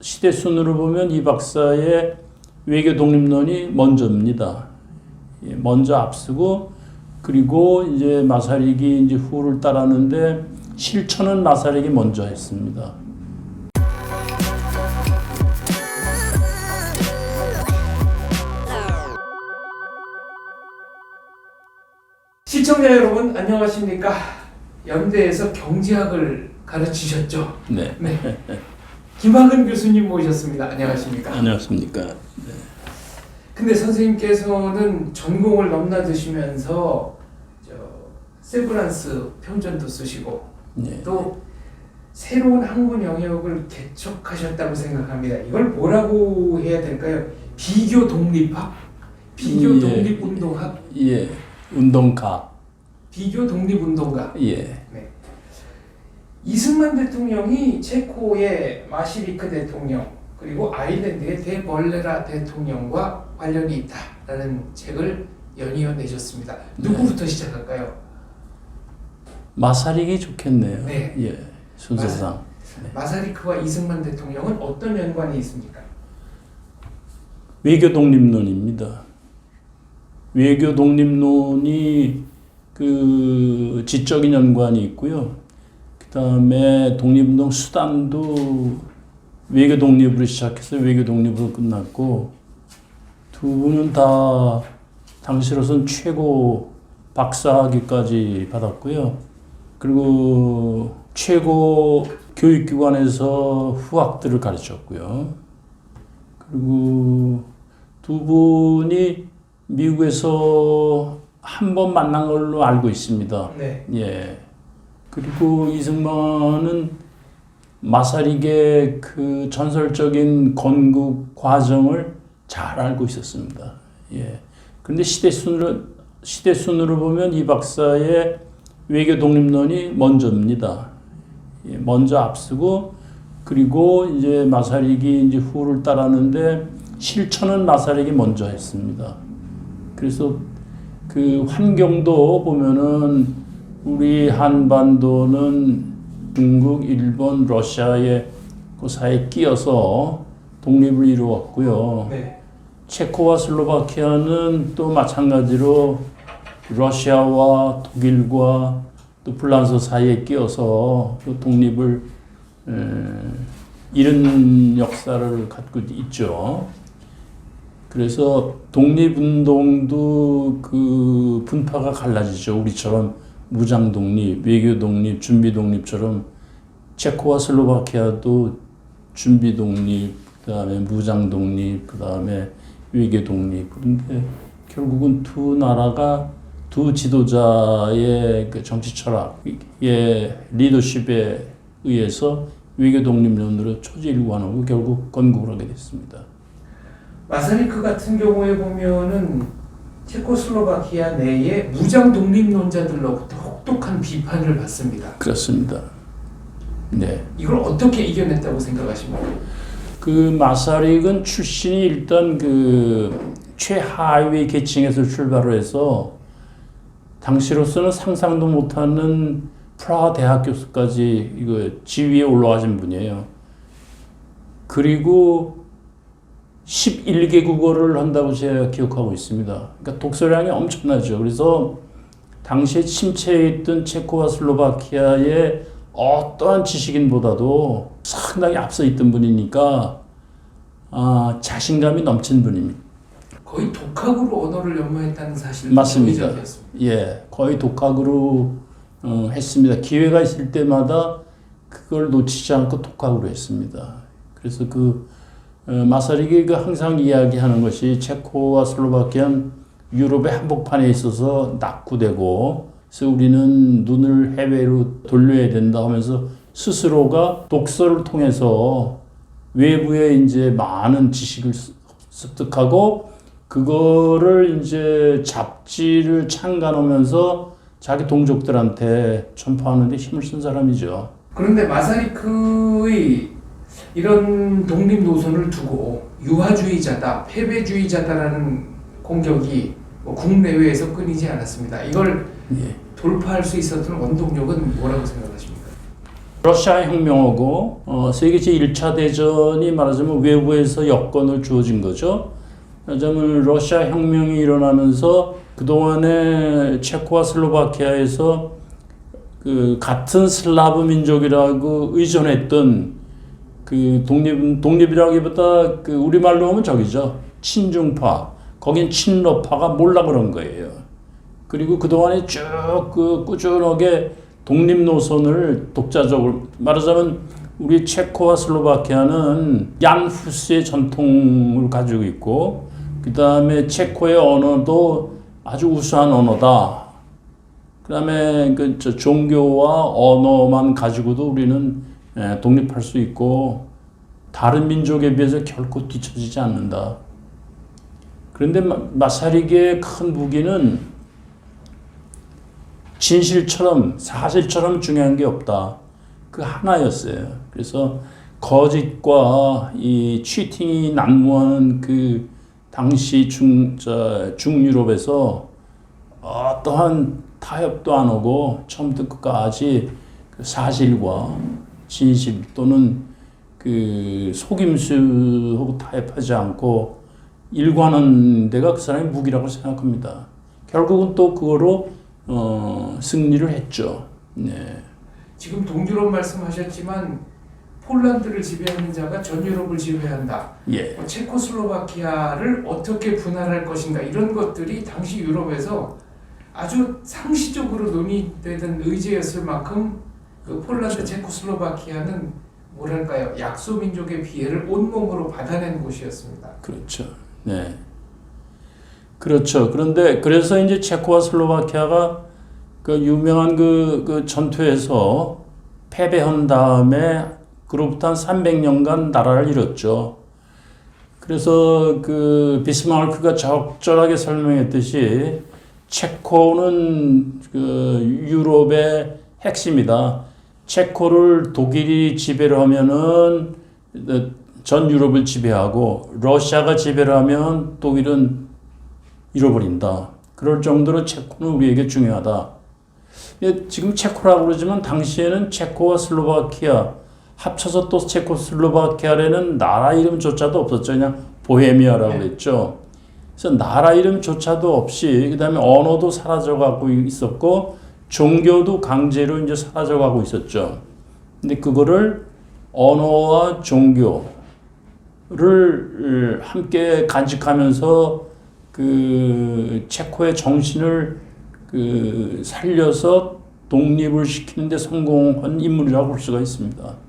시대 순으로 보면 이 박사의 외교 독립론이 먼저입니다. 먼저 앞서고, 그리고 이제 마사릭이 이제 후를 따랐는데 실천은 마사릭이 먼저 했습니다. 시청자 여러분 안녕하십니까? 연대에서 경제학을 가르치셨죠? 네. 김학은 교수님 모셨습니다. 안녕하십니까? 안녕하십니까. 네. 근데 선생님께서는 전공을 넘나드시면서 세브란스 편전도 쓰시고 네. 또 새로운 학문 영역을 개척하셨다고 생각합니다. 이걸 뭐라고 해야 될까요? 비교 독립학? 비교 예. 독립운동학? 예. 운동가. 비교 독립운동가. 예. 네. 이승만 대통령이 체코의 마시리크 대통령 그리고 아일랜드의 데벌레라 대통령과 관련이 있다라는 책을 연이어 내셨습니다. 누구부터 시작할까요? 마사릭이 좋겠네요. 네. 예. 순서상. 마사리크와 이승만 대통령은 어떤 연관이 있습니까? 외교 독립론입니다. 외교 독립론이 그 지적인 연관이 있고요. 그다음에 독립운동 수단도 외교 독립으로 시작해서 외교 독립으로 끝났고, 두 분은 다 당시로선 최고 박사학위까지 받았고요. 그리고 최고 교육기관에서 후학들을 가르쳤고요. 그리고 두 분이 미국에서 한 번 만난 걸로 알고 있습니다. 네. 예. 그리고 이승만은 마사릭의 그 전설적인 건국 과정을 잘 알고 있었습니다. 예. 그런데 시대 순으로 보면 이 박사의 외교 독립론이 먼저입니다. 예. 먼저 앞서고, 그리고 이제 마사릭이 이제 후를 따랐는데 실천은 마사릭이 먼저 했습니다. 그래서 그 환경도 보면은 우리 한반도는 중국, 일본, 러시아의 그 사이에 끼어서 독립을 이루었고요. 네. 체코와 슬로바키아는 또 마찬가지로 러시아와 독일과 또 프랑스 사이에 끼어서 또 독립을 이룬 역사를 갖고 있죠. 그래서 독립운동도 그 분파가 갈라지죠. 우리처럼 무장 독립, 외교 독립, 준비 독립처럼 체코와 슬로바키아도 준비 독립, 그다음에 무장 독립, 그다음에 외교 독립. 그런데 결국은 두 나라가 두 지도자의 그 정치 철학의 리더십에 의해서 외교 독립론으로 초지일관하고 결국 건국을 하게 됐습니다. 마사리크 같은 경우에 보면은 체코슬로바키아 내에 무장 독립론자들로부터 혹독한 비판을 받습니다. 그렇습니다. 네. 이걸 어떻게 이겨냈다고 생각하십니까? 그 마사릭은 출신이 일단 그 최하위 계층에서 출발을 해서 당시로서는 상상도 못하는 프라하 대학 교수까지 이거 지위에 올라가신 분이에요. 그리고 11개 국어를 한다고 제가 기억하고 있습니다. 그러니까 독서량이 엄청나죠. 그래서 당시에 침체해 있던 체코와 슬로바키아의 어떠한 지식인보다도 상당히 앞서 있던 분이니까 자신감이 넘친 분입니다. 거의 독학으로 언어를 연마했다는 사실을 맞습니다. 인정했습니다. 예, 거의 독학으로 했습니다. 기회가 있을 때마다 그걸 놓치지 않고 독학으로 했습니다. 그래서 마사릭이 항상 이야기하는 것이 체코와 슬로바키아는 유럽의 한복판에 있어서 낙후되고, 그래서 우리는 눈을 해외로 돌려야 된다 하면서 스스로가 독서를 통해서 외부에 이제 많은 지식을 습득하고, 그거를 이제 잡지를 창간하면서 자기 동족들한테 전파하는 데 힘을 쓴 사람이죠. 그런데 마사리크의 이런 독립 노선을 두고 유화주의자다, 패배주의자다라는 공격이 국내외에서 끊이지 않았습니다. 이걸 돌파할 수 있었던 원동력은 뭐라고 생각하십니까? 러시아 혁명하고 세계 제1차 대전이 말하자면 외부에서 여건을 주어진 거죠. 말하자면 러시아 혁명이 일어나면서 그동안에 체코와 슬로바키아에서 그 같은 슬라브 민족이라고 의존했던 그 독립이라기보다 그 우리말로 하면 저기죠. 친중파. 거긴 친러파가 몰라 그런 거예요. 그리고 그동안에 쭉 그 꾸준하게 독립 노선을 독자적으로 말하자면 우리 체코와 슬로바키아는 얀 후스의 전통을 가지고 있고 그 다음에 체코의 언어도 아주 우수한 언어다. 그 다음에 그 종교와 언어만 가지고도 우리는 독립할 수 있고 다른 민족에 비해서 결코 뒤처지지 않는다. 그런데 마사리게의 큰 무기는 진실처럼 사실처럼 중요한 게 없다. 그 하나였어요. 그래서 거짓과 이 치팅이 난무하는 그 당시 중유럽에서 어떠한 타협도 안 오고 처음부터 끝까지 그 사실과 진실 또는 그 속임수하고 타협하지 않고 일관한 데가 그 사람의 무기라고 생각합니다. 결국은 또 그거로 승리를 했죠. 네. 지금 동유럽 말씀하셨지만 폴란드를 지배하는 자가 전 유럽을 지배한다. 예. 체코슬로바키아를 어떻게 분할할 것인가 이런 것들이 당시 유럽에서 아주 상시적으로 논의되던 의제였을 만큼 그 폴란드, 체코슬로바키아는 뭐랄까요, 약소민족의 피해를 온몸으로 받아낸 곳이었습니다. 그렇죠. 네. 그렇죠. 그런데 그래서 이제 체코와 슬로바키아가 그 유명한 그 전투에서 패배한 다음에 그로부터 한 300년간 나라를 잃었죠. 그래서 그 비스마르크가 적절하게 설명했듯이 체코는 그 유럽의 핵심이다. 체코를 독일이 지배를 하면은 전 유럽을 지배하고 러시아가 지배를 하면 독일은 잃어버린다. 그럴 정도로 체코는 우리에게 중요하다. 지금 체코라고 그러지만 당시에는 체코와 슬로바키아 합쳐서 또 체코슬로바키아라는 나라 이름조차도 없었죠. 그냥 보헤미아라고 했죠. 그래서 나라 이름조차도 없이 그다음에 언어도 사라져가고 있었고 종교도 강제로 이제 사라져가고 있었죠. 근데 그거를 언어와 종교를 함께 간직하면서 그 체코의 정신을 그 살려서 독립을 시키는 데 성공한 인물이라고 볼 수가 있습니다.